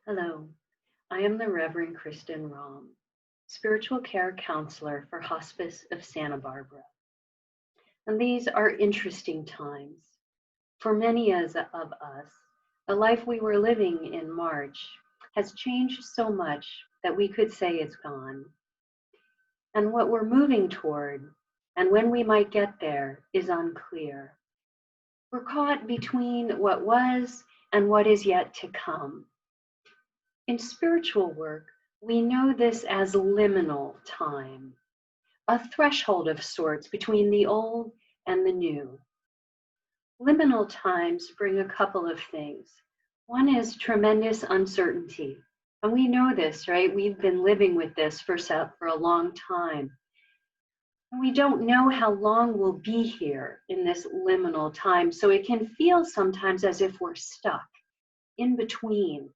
Hello, I am the Reverend Kristen Rohm, spiritual care counselor for Hospice of Santa Barbara. And these are interesting times. For many of us, the life we were living in March has changed so much that we could say it's gone. And what we're moving toward and when we might get there is unclear. We're caught between what was and what is yet to come. In spiritual work, we know this as liminal time, a threshold of sorts between the old and the new. Liminal times bring a couple of things. One is tremendous uncertainty. And we know this, right? We've been living with this for a long time. And we don't know how long we'll be here in this liminal time. So it can feel sometimes as if we're stuck in between.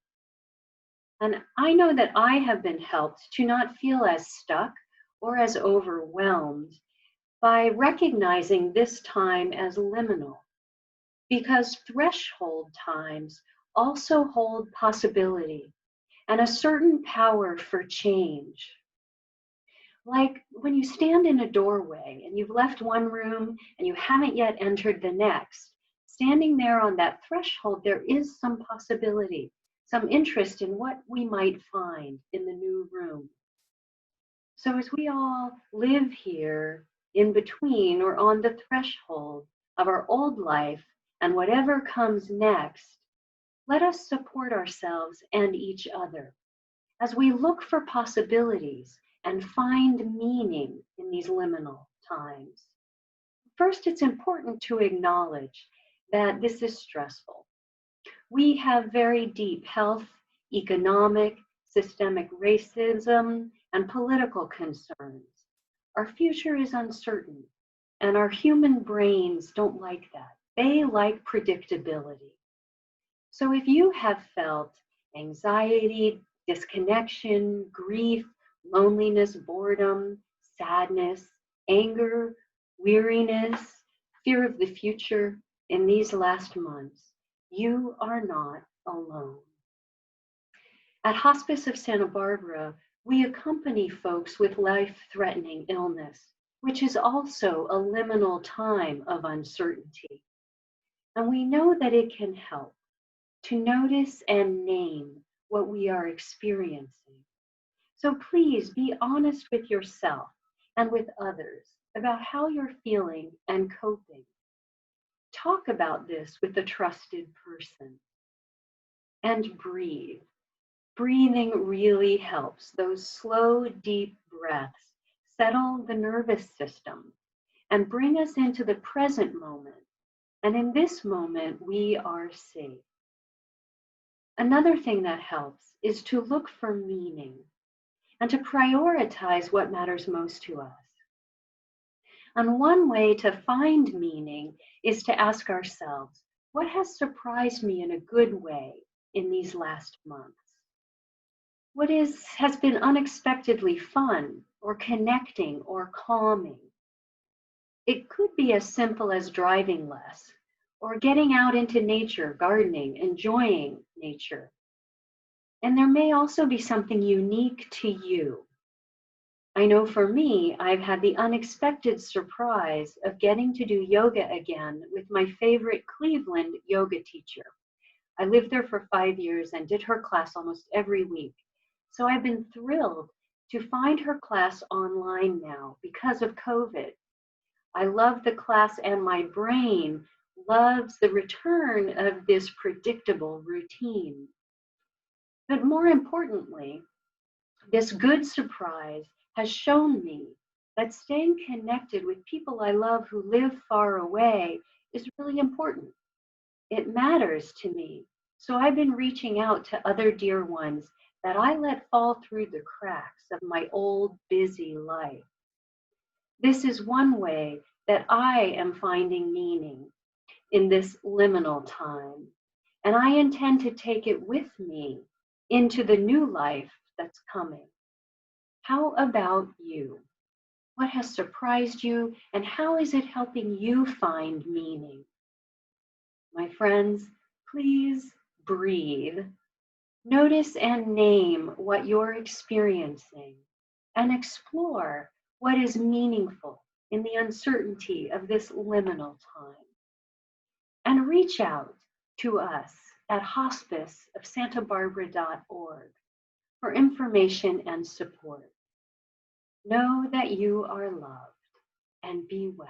And I know that I have been helped to not feel as stuck or as overwhelmed by recognizing this time as liminal, because threshold times also hold possibility and a certain power for change. Like when you stand in a doorway and you've left one room and you haven't yet entered the next, standing there on that threshold, there is some possibility, some interest in what we might find in the new room. So as we all live here in between or on the threshold of our old life and whatever comes next, let us support ourselves and each other as we look for possibilities and find meaning in these liminal times. First, it's important to acknowledge that this is stressful. We have very deep health, economic, systemic racism, and political concerns. Our future is uncertain, and our human brains don't like that. They like predictability. So if you have felt anxiety, disconnection, grief, loneliness, boredom, sadness, anger, weariness, fear of the future in these last months, you are not alone. At Hospice of Santa Barbara, we accompany folks with life-threatening illness, which is also a liminal time of uncertainty. And we know that it can help to notice and name what we are experiencing. So please be honest with yourself and with others about how you're feeling and coping. Talk about this with a trusted person. And breathe. Breathing really helps. Those slow, deep breaths settle the nervous system and bring us into the present moment. And in this moment, we are safe. Another thing that helps is to look for meaning and to prioritize what matters most to us. And one way to find meaning is to ask ourselves, what has surprised me in a good way in these last months? What has been unexpectedly fun or connecting or calming? It could be as simple as driving less or getting out into nature, gardening, enjoying nature. And there may also be something unique to you. I know for me, I've had the unexpected surprise of getting to do yoga again with my favorite Cleveland yoga teacher. I lived there for 5 years and did her class almost every week. So I've been thrilled to find her class online now because of COVID. I love the class and my brain loves the return of this predictable routine. But more importantly, this good surprise has shown me that staying connected with people I love who live far away is really important. It matters to me. So I've been reaching out to other dear ones that I let fall through the cracks of my old busy life. This is one way that I am finding meaning in this liminal time. And I intend to take it with me into the new life that's coming. How about you? What has surprised you, and how is it helping you find meaning? My friends, please breathe. Notice and name what you're experiencing and explore what is meaningful in the uncertainty of this liminal time. And reach out to us at hospiceofsantabarbara.org for information and support. Know that you are loved and be well.